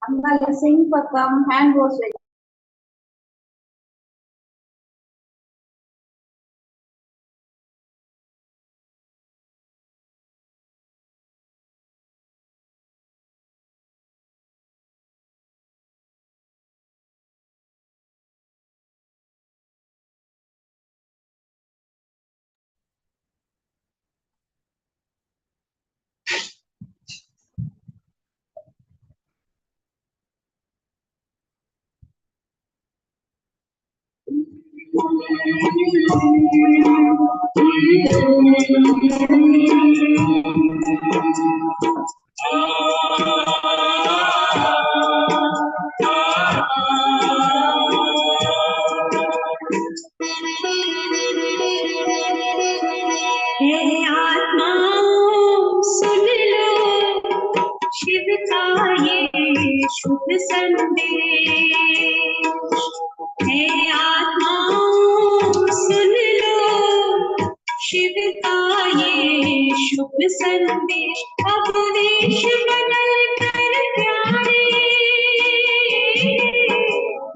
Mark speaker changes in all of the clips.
Speaker 1: I'm gonna sing for some hand goes ready.
Speaker 2: Shiv का ये शुभ संदेश है। आत्माओं सुन लो शिव का ये शुभ संदेश। अब देश बदल कर प्यारे,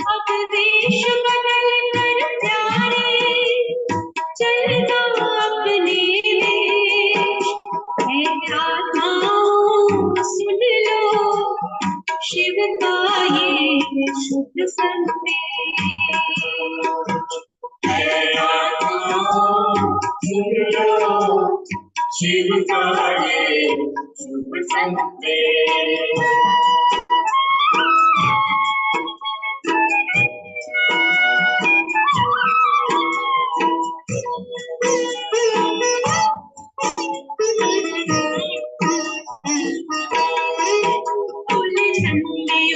Speaker 2: अब देश बदल कर प्यारे, चलना अपने देश है। आत्माओं सुन लो शिव का ये शुभ संदेश है। आत्माओं सुन लो शिव का ये शुभ संदेश।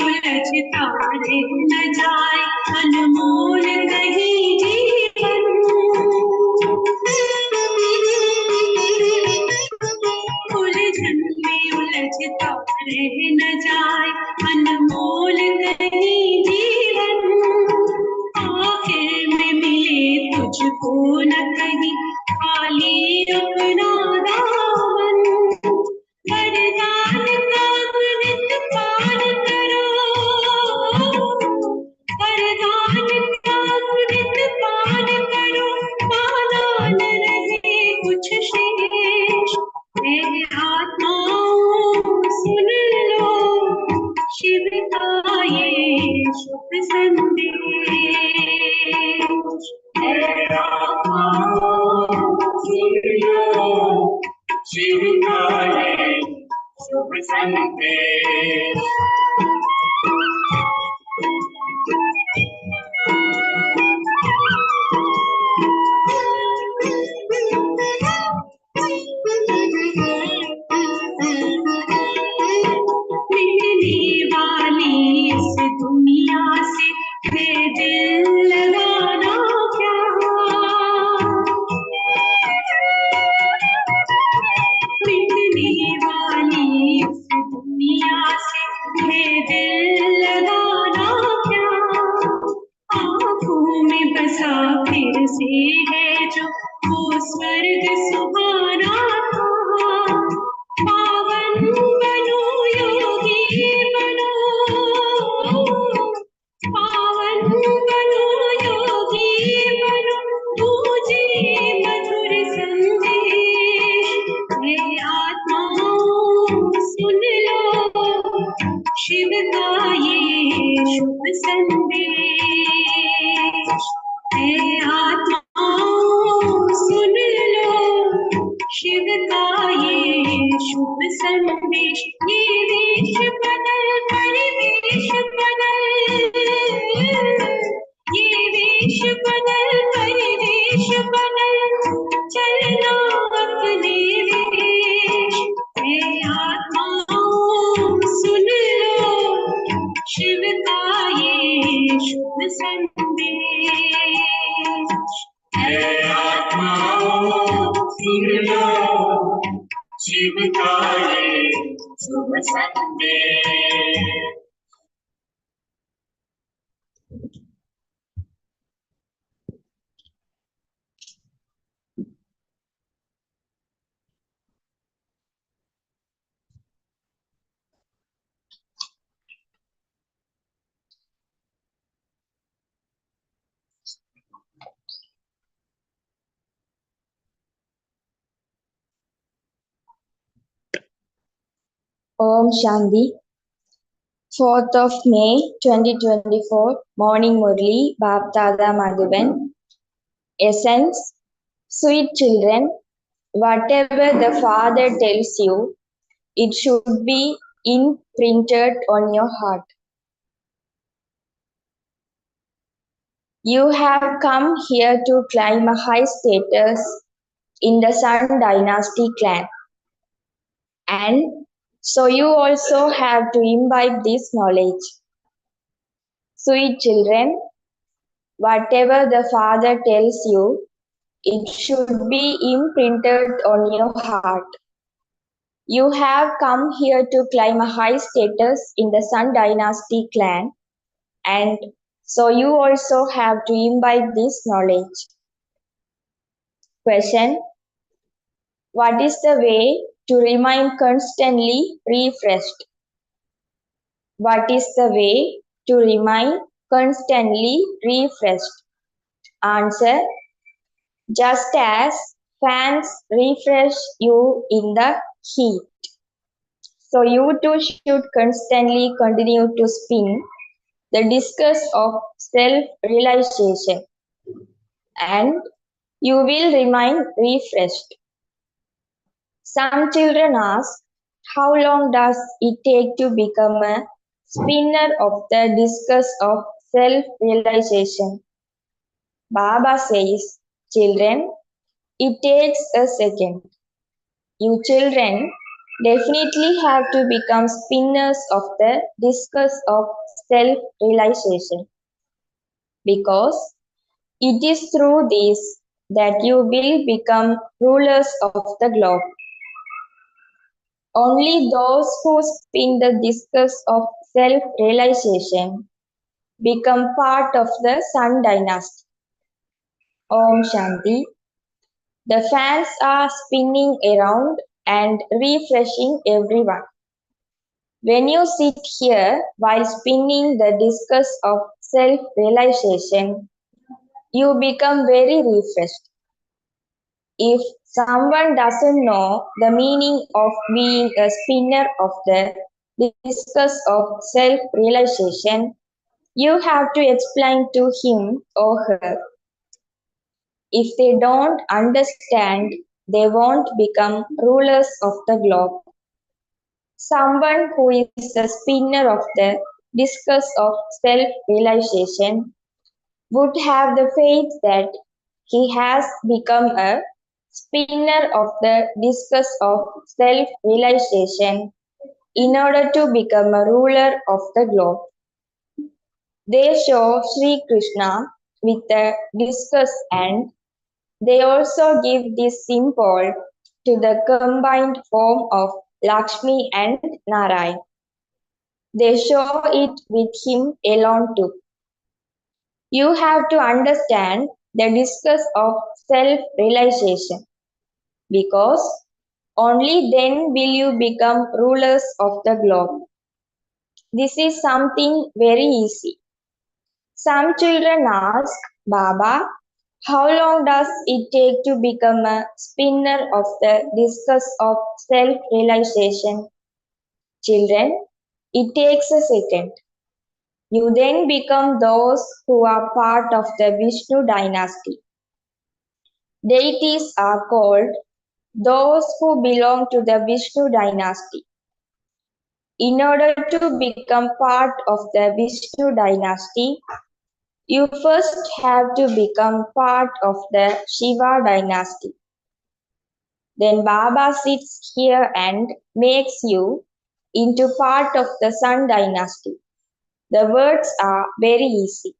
Speaker 2: उलझ तारे न जाए अनमोल कहीं जीवन। उलझन में उलझ तारे न जाए अनमोल कहीं जीवन। आखिर में मिले तुझको न कहीं खाली अपना दामन। वरदान का अमृत पान करो, वरदान का अमृत पान करो, पाना न रहे कुछ शेष है। आत्माओं सुन लो शिव का ये शुभ संदेश है। आत्माओं सुन लो शिव का ये शुभ संदेश। मिटने वाली इस दुनिया से है दिल लगाना क्या। मिटने वाली इस दुनिया से है दिल लगाना क्या। आँखों में बसा फिर से है जो वो स्वर्ग सुहाना था। पावन बनो योगी बनो, पावन बनो योगी बनो, पूजे मधुर संदेश है। आत्माओं सुन लो शिव का ये शुभ संदेश है। आत्माओं सुन लो शिव का ये शुभ संदेश। ये वेश बदल परिवेश बदल, ये वेश बदल परिवेश बदल, चलना अपने देश है। आत्माओं सुन लो शिव का ये शुभ संदेश है। आत्माओं सुन लो शिव का ये शुभ संदेश।
Speaker 3: Om Shanti. 4th of May 2024. Morning Murli. Baptada Madhuban. Essence. Sweet children, whatever the Father tells you, it should be imprinted on your heart. You have come here to climb a high status in the Sun Dynasty clan, and so you also have to imbibe this knowledge. Sweet children, whatever the Father tells you, it should be imprinted on your heart. You have come here to climb a high status in the Sun Dynasty clan, and so you also have to imbibe this knowledge. Question: what is the way to remain constantly refreshed? What is the way to remain constantly refreshed? Answer: just as fans refresh you in the heat. So you too should constantly continue to spin the discus of self-realization, and you will remain refreshed. Some children ask, how long does it take to become a spinner of the discus of self-realization? Baba says, children, it takes a second. You children definitely have to become spinners of the discus of self-realization, because it is through this that you will become rulers of the globe. Only those who spin the discus of self-realization become part of the Sun dynasty. Om Shanti. The fans are spinning around and refreshing everyone. When you sit here while spinning the discus of self-realization, you become very refreshed. If someone doesn't know the meaning of being a spinner of the discus of self-realization, you have to explain to him or her. If they don't understand, they won't become rulers of the globe. Someone who is a spinner of the discus of self-realization would have the faith that he has become a spinner of the discus of self-realization in order to become a ruler of the globe. They show Sri Krishna with the discus, and they also give this symbol to the combined form of Lakshmi and Narayan. They show it with him alone too. You have to understand the discus of self-realization, because only then will you become rulers of the globe. This is something very easy. Some children ask, Baba, how long does it take to become a spinner of the discus of self-realization? Children, it takes a second. You then become those who are part of the Vishnu dynasty. Deities are called those who belong to the Vishnu dynasty. In order to become part of the Vishnu dynasty, you first have to become part of the Shiva dynasty. Then Baba sits here and makes you into part of the Sun dynasty. The words are very easy.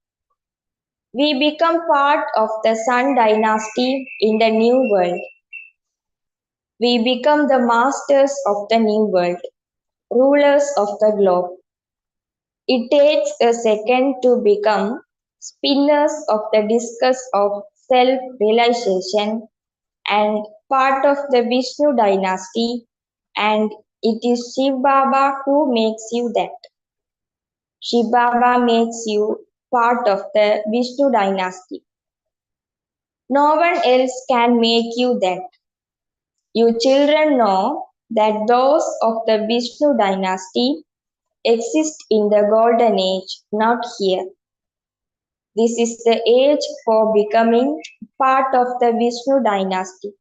Speaker 3: We become part of the Sun dynasty in the new world. We become the masters of the new world, rulers of the globe. It takes a second to become spinners of the discus of self-realization and part of the Vishnu dynasty, and it is Shiv Baba who makes you that. Shiv Baba makes you part of the Vishnu dynasty. No one else can make you that. You children know that those of the Vishnu dynasty exist in the golden age, not here. This is the age for becoming part of the Vishnu dynasty.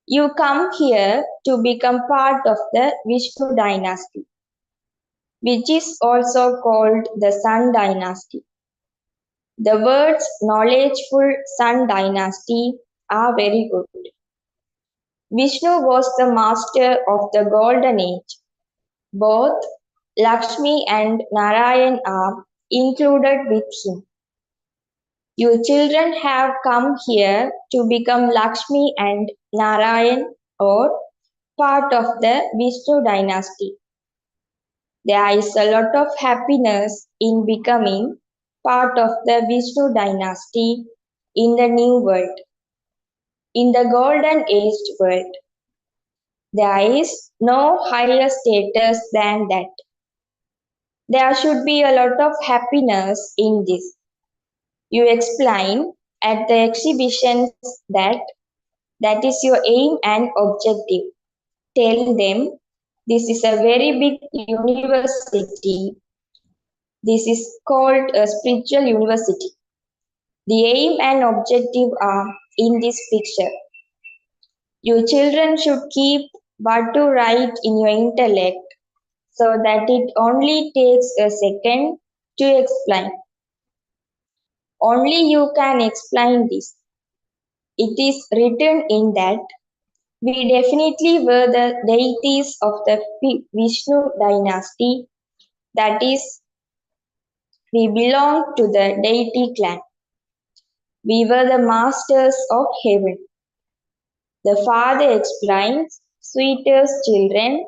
Speaker 3: You come here to become part of the Vishnu dynasty, which is also called the Sun dynasty. The words knowledgeful Sun dynasty are very good. Vishnu was the master of the golden age. Both Lakshmi and Narayan are included with him. Your children have come here to become Lakshmi and Narayan or part of the Vishnu dynasty. There is a lot of happiness in becoming part of the Vishnu dynasty in the new world. In the golden aged world, there is no higher status than that. There should be a lot of happiness in this. You explain at the exhibitions that that is your aim and objective. Tell them this is a very big university. This is called a spiritual university. The aim and objective are in this picture. Your children should keep what to write in your intellect so that it only takes a second to explain. Only you can explain this. It is written in that we definitely were the deities of the Vishnu dynasty, that is, we belong to the deity clan. We were the masters of heaven. The father explains, sweetest children,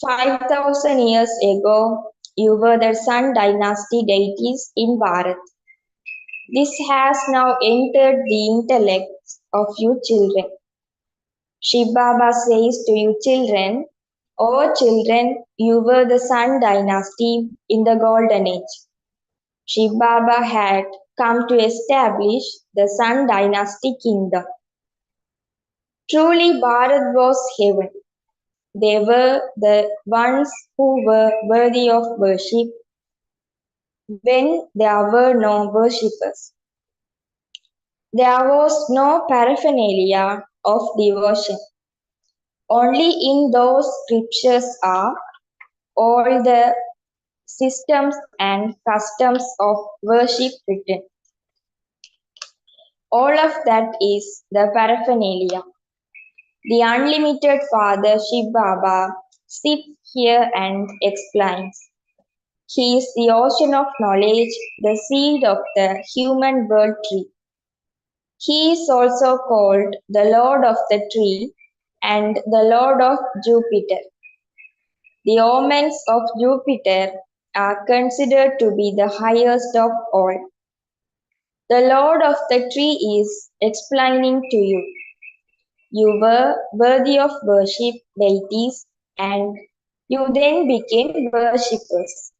Speaker 3: 5,000 years ago, you were the Sun dynasty deities in Bharat. This has now entered the intellects of you children. Shiv Baba says to you children, O children, you were the Sun dynasty in the golden age. Shiv Baba had come to establish the Sun dynasty kingdom. Truly Bharat was heaven. They were the ones who were worthy of worship when there were no worshippers. There was no paraphernalia of devotion. Only in those scriptures are all the systems and customs of worship written. All of that is the paraphernalia. The unlimited Father Shiv Baba sits here and explains. He is the ocean of knowledge, the seed of the human world tree. He is also called the Lord of the tree and the Lord of Jupiter. The omens of Jupiter are considered to be the highest of all. The Lord of the tree is explaining to you. You were worthy of worship, deities, and you then became worshippers.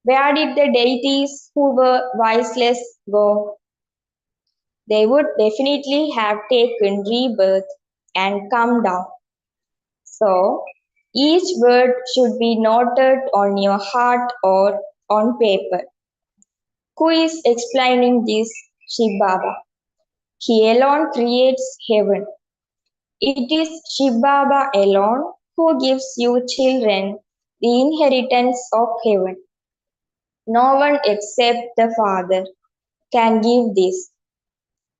Speaker 3: Where did the deities who were voiceless go? They would definitely have taken rebirth and come down. So, each word should be noted on your heart or on paper. Who is explaining this? Shiv Baba. He alone creates heaven. It is Shiv Baba alone who gives you children the inheritance of heaven. No one except the Father can give this.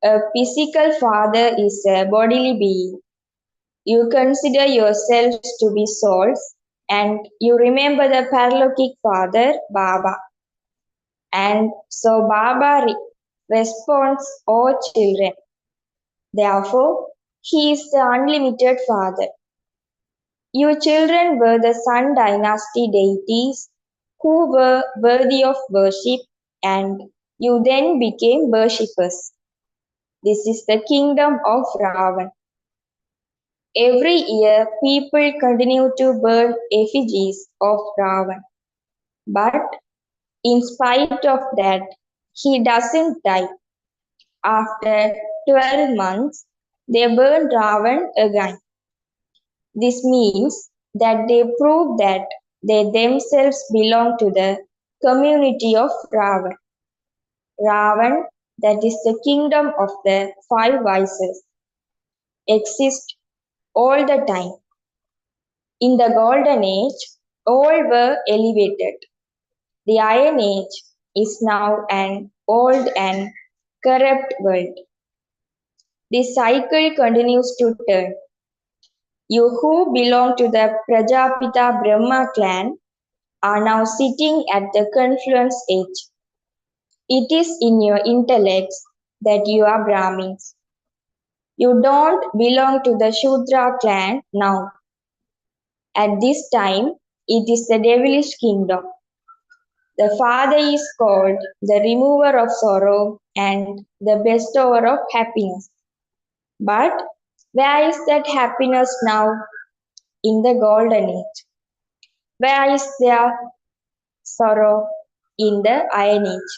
Speaker 3: A physical father is a bodily being. You consider yourselves to be souls and you remember the paralokic father, Baba. And so Baba responds, O children. Therefore, he is the unlimited father. You children were the Sun dynasty deities who were worthy of worship and you then became worshippers. This is the kingdom of Ravan. Every year, people continue to burn effigies of Ravan. But in spite of that, he doesn't die. After 12 months, they burn Ravan again. This means that they prove that they themselves belong to the community of Ravan. Ravan, that is the kingdom of the five vices, exists all the time. In the Golden Age, all were elevated. The Iron Age is now an old and corrupt world. This cycle continues to turn. You who belong to the Prajapita Brahma clan are now sitting at the confluence edge. It is in your intellects that you are Brahmins. You don't belong to the Shudra clan now. At this time, it is the devilish kingdom. The Father is called the remover of sorrow and the bestower of happiness. But where is that happiness now in the Golden Age? Where is their sorrow in the Iron Age?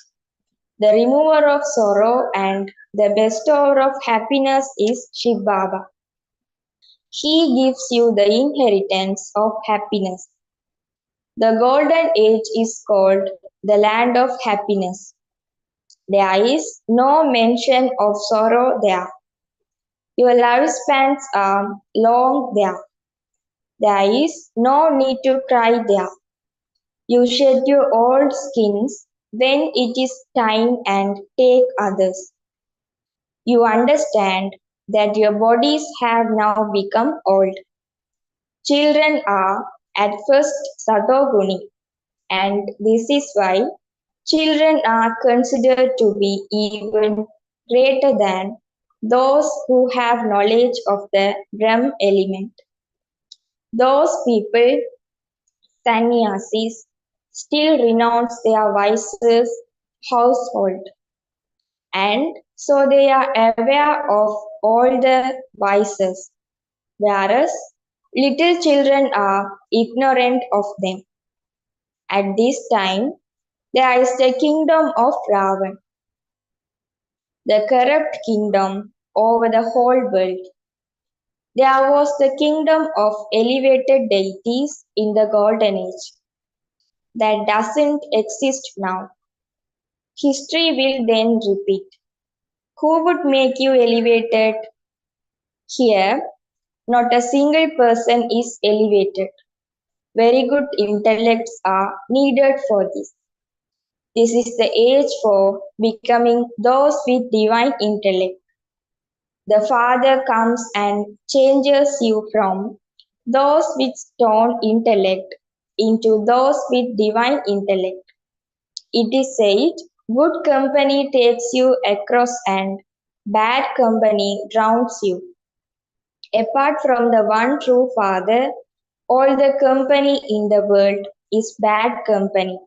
Speaker 3: The remover of sorrow and the bestower of happiness is Shiv Baba. He gives you the inheritance of happiness. The Golden Age is called the land of happiness. There is no mention of sorrow there. Your lifespans are long there. There is no need to cry there. You shed your old skins when it is time and take others. You understand that your bodies have now become old. Children are at first Satoguni, and this is why children are considered to be even greater than those who have knowledge of the Brahm element. Those people, sannyasis, still renounce their vices household, and so they are aware of all the vices, whereas little children are ignorant of them. At this time, there is the kingdom of Ravan, the corrupt kingdom over the whole world. There was the kingdom of elevated deities in the Golden Age. That doesn't exist now. History will then repeat. Who would make you elevated? Here, not a single person is elevated. Very good intellects are needed for this. This is the age for becoming those with divine intellect. The Father comes and changes you from those with stone intellect into those with divine intellect. It is said, good company takes you across and bad company drowns you. Apart from the one true Father, all the company in the world is bad company.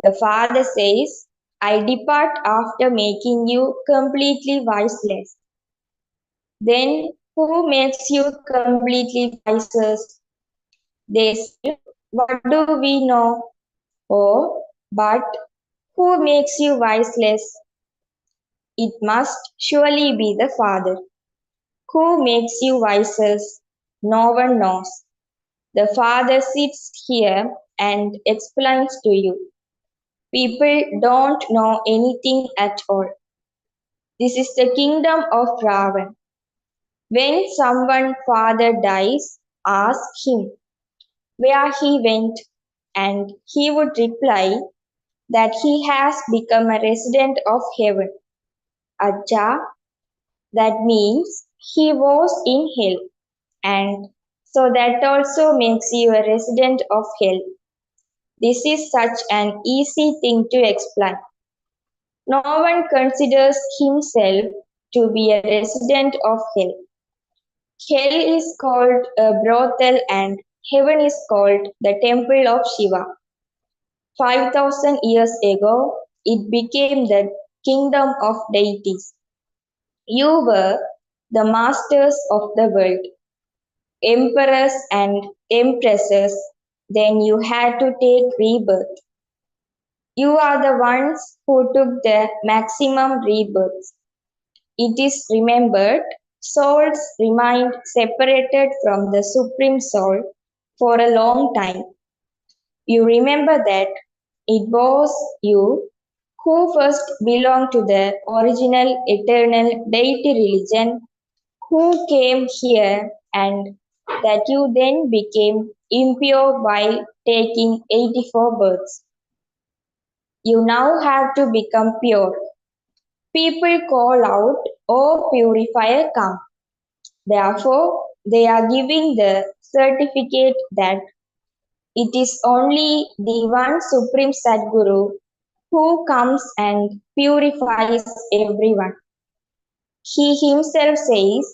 Speaker 3: The Father says, I depart after making you completely wiseless. Then who makes you completely wiseless? They say, what do we know? Oh, but who makes you wiseless? It must surely be the Father. Who makes you wiseless? No one knows. The Father sits here and explains to you. People don't know anything at all. This is the kingdom of Ravan. When someone father dies, ask him where he went, and he would reply that he has become a resident of heaven. Acha, that means he was in hell, and so that also makes you a resident of hell. This is such an easy thing to explain. No one considers himself to be a resident of hell. Hell is called a brothel and heaven is called the temple of Shiva. 5,000 years ago, it became the kingdom of deities. You were the masters of the world, emperors and empresses, then you had to take rebirth. You are the ones who took the maximum rebirths. It is remembered Souls remained separated from the Supreme Soul for a long time. You remember that it was you who first belonged to the original eternal deity religion who came here and that you then became impure while taking 84 births. You now have to become pure. People call out, "Oh, purifier, come." Therefore, they are giving the certificate that it is only the one Supreme Sadguru who comes and purifies everyone. He himself says,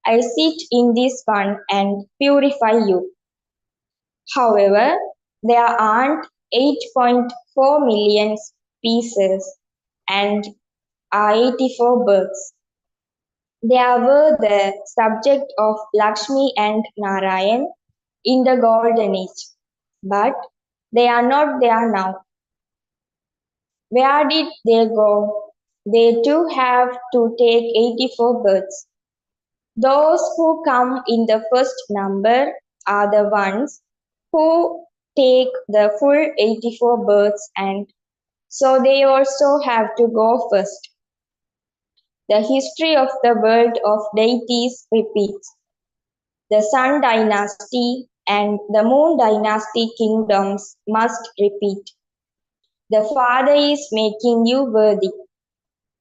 Speaker 3: "I sit in this one and purify you." However, there aren't 8.4 million pieces and are 84 births. They were the subject of Lakshmi and Narayan in the Golden Age, but they are not there now. Where did they go? They too have to take 84 births. Those who come in the first number are the ones who take the full 84 births, and so they also have to go first. The history of the world of deities repeats. The Sun dynasty and the Moon dynasty kingdoms must repeat. The Father is making you worthy.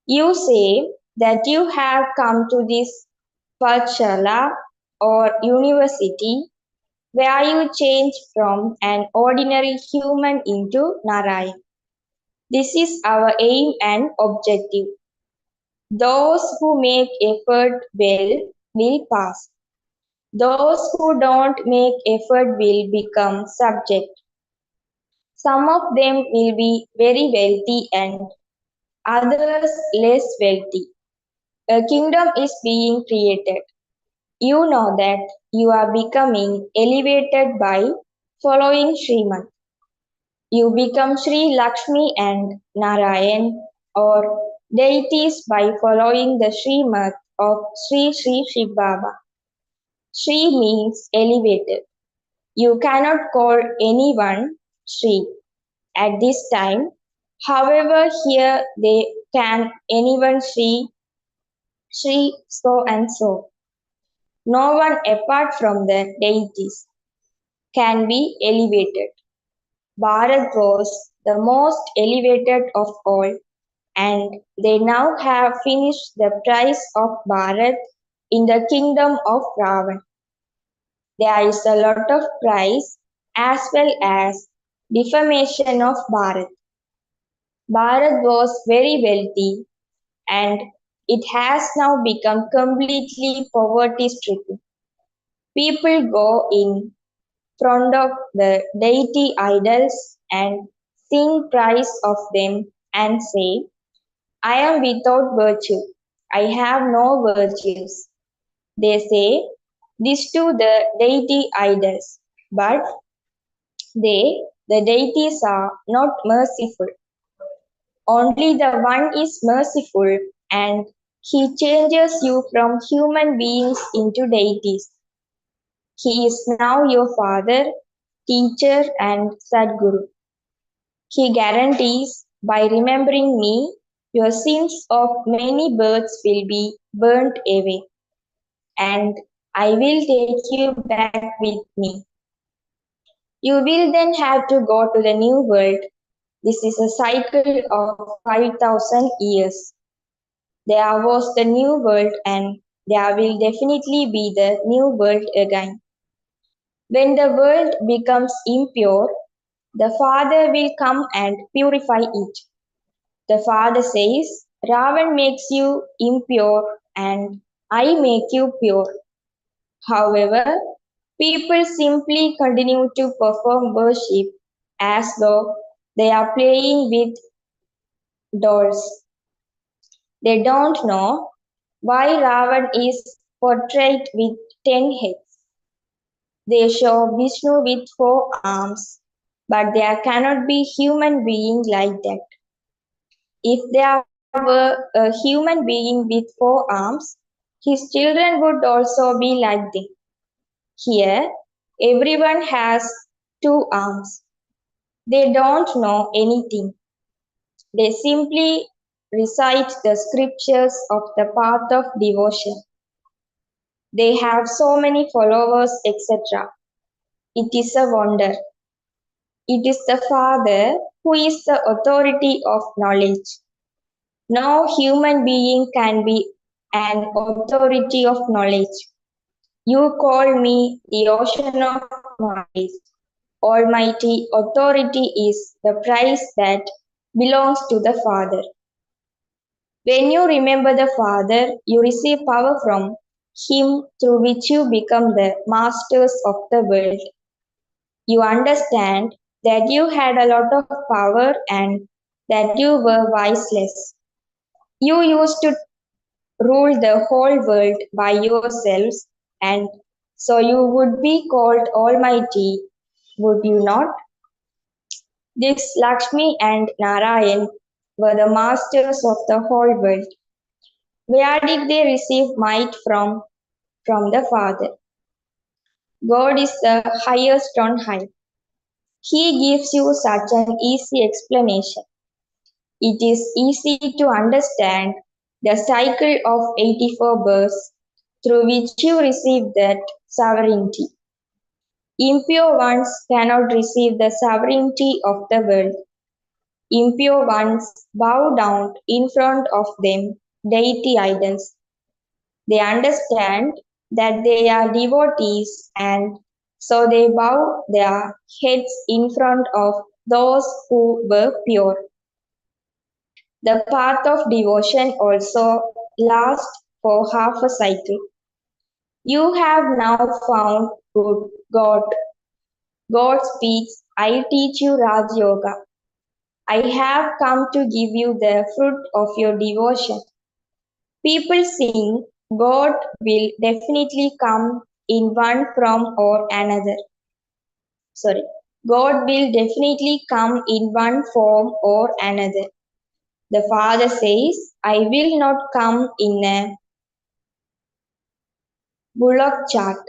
Speaker 3: You say that you have come to this Pathshala or university where you change from an ordinary human into Narayan. This is our aim and objective. Those who make effort will pass. Those who don't make effort will become subject. Some of them will be very wealthy and others less wealthy. A kingdom is being created. You know that you are becoming elevated by following Sriman. You become Sri Lakshmi and Narayan or deities by following the Srimad of Sri Sri Shiv Baba. Sri means elevated. You cannot call anyone Sri at this time. However, here they can anyone Sri so and so. No one apart from the deities can be elevated. Bharat was the most elevated of all, and they now have finished the price of Bharat in the kingdom of Ravan. There is a lot of price as well as defamation of Bharat. Bharat was very wealthy and it has now become completely poverty stricken. People go in front of the deity idols and sing praise of them and say, "I am without virtue. I have no virtues." They say this to the deity idols, but the deities are not merciful. Only the one is merciful, and he changes you from human beings into deities. He is now your father, teacher, and Sadguru. He guarantees, by remembering me, your sins of many births will be burnt away, and I will take you back with me. You will then have to go to the new world. This is a cycle of 5,000 years. There was the new world, and there will definitely be the new world again. When the world becomes impure, the Father will come and purify it. The Father says, "Ravan makes you impure and I make you pure." However, people simply continue to perform worship as though they are playing with dolls. They don't know why Ravan is portrayed with 10 heads. They show Vishnu with 4 arms, but there cannot be human being like that. If there were a human being with 4 arms, his children would also be like them. Here, everyone has two arms. They don't know anything. They simply recite the scriptures of the path of devotion. They have so many followers, etc. It is a wonder. It is the Father who is the authority of knowledge. No human being can be an authority of knowledge. You call me the ocean of knowledge. Almighty authority is the prize that belongs to the Father. When you remember the Father, you receive power from Him through which you become the masters of the world. You understand that you had a lot of power and that you were wiseless. You used to rule the whole world by yourselves, and so you would be called Almighty, would you not? This Lakshmi and Narayan were the masters of the whole world. Where did they receive might from? From the Father. God is the highest on high. He gives you such an easy explanation. It is easy to understand the cycle of 84 births through which you receive that sovereignty. Impure ones cannot receive the sovereignty of the world. Impure ones bow down in front of them, deity idols. They understand that they are devotees and so they bow their heads in front of those who were pure. The path of devotion also lasts for half a cycle. You have now found good God. God speaks, I teach you Raj Yoga. I have come to give you the fruit of your devotion. People sing, God will definitely come in one form or another. Sorry, God will definitely come in one form or another. The Father says, I will not come in a bullock cart.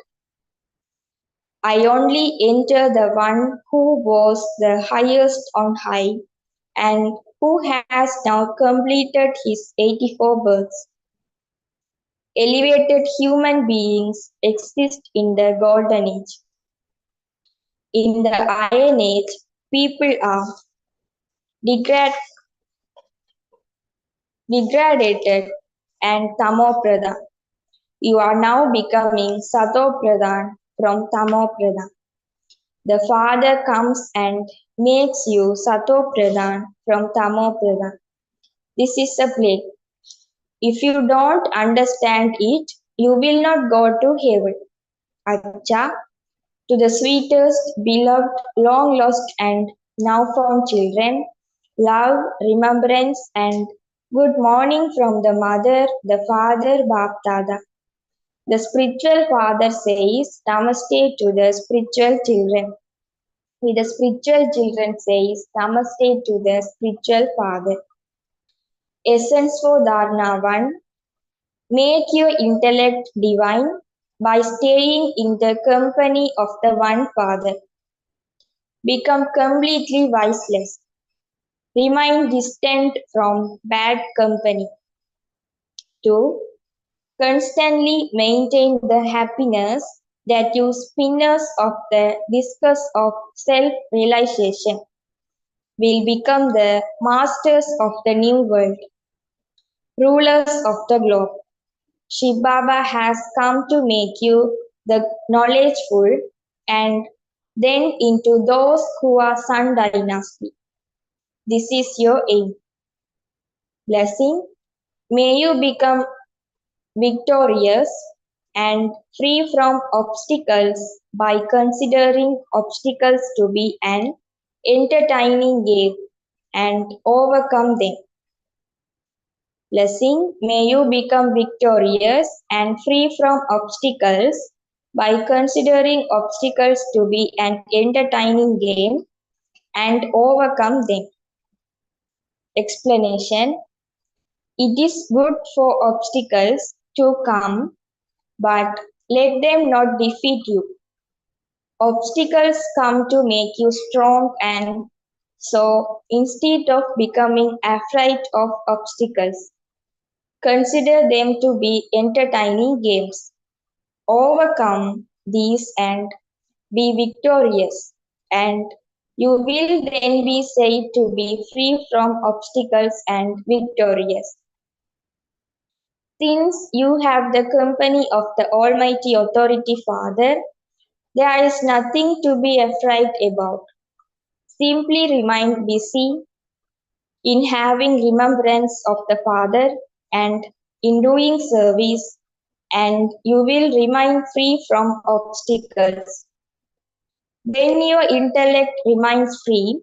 Speaker 3: I only enter the one who was the highest on high and who has now completed his 84 births. Elevated human beings exist in the golden age. In the iron age, people are degrad- degraded and tamopradhan. You are now becoming satopradhan from tamopradhan. The Father comes and makes you satopradhan from tamopradhan. This is a plague. If you don't understand it, you will not go to heaven. Acha, to the sweetest, beloved, long lost and now found children, love, remembrance and good morning from the mother, the father, Baptada. The spiritual father says Namaste to the spiritual children. The spiritual children says Namaste to the spiritual father. Essence for Dharna 1. Make your intellect divine by staying in the company of the One Father. Become completely wiseless. Remain distant from bad company. 2. Constantly maintain the happiness that you spinners of the discus of self-realization will become the masters of the new world, rulers of the globe. Shiv Baba has come to make you the knowledgeful and then into those who are Sun Dynasty. This is your aim. Blessing. May you become victorious and free from obstacles by considering obstacles to be an entertaining game and overcome them. Blessing, may you become victorious and free from obstacles by considering obstacles to be an entertaining game and overcome them. Explanation. It is good for obstacles to come, but let them not defeat you. Obstacles come to make you strong, and so instead of becoming afraid of obstacles, consider them to be entertaining games. Overcome these and be victorious, and you will then be said to be free from obstacles and victorious. Since you have the company of the Almighty Authority Father, there is nothing to be afraid about. Simply remain busy in having remembrance of the Father and in doing service, and you will remain free from obstacles. When your intellect remains free,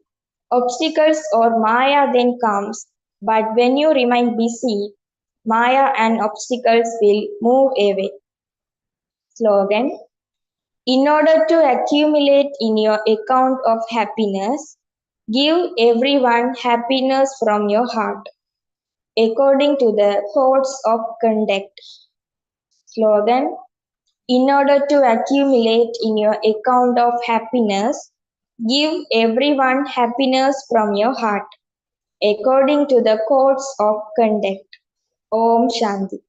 Speaker 3: obstacles or Maya then comes, but when you remain busy, Maya and obstacles will move away. Slogan: in order to accumulate in your account of happiness, give everyone happiness from your heart, according to the codes of conduct. Slogan: in order to accumulate in your account of happiness, give everyone happiness from your heart, according to the codes of conduct. Om Shanti.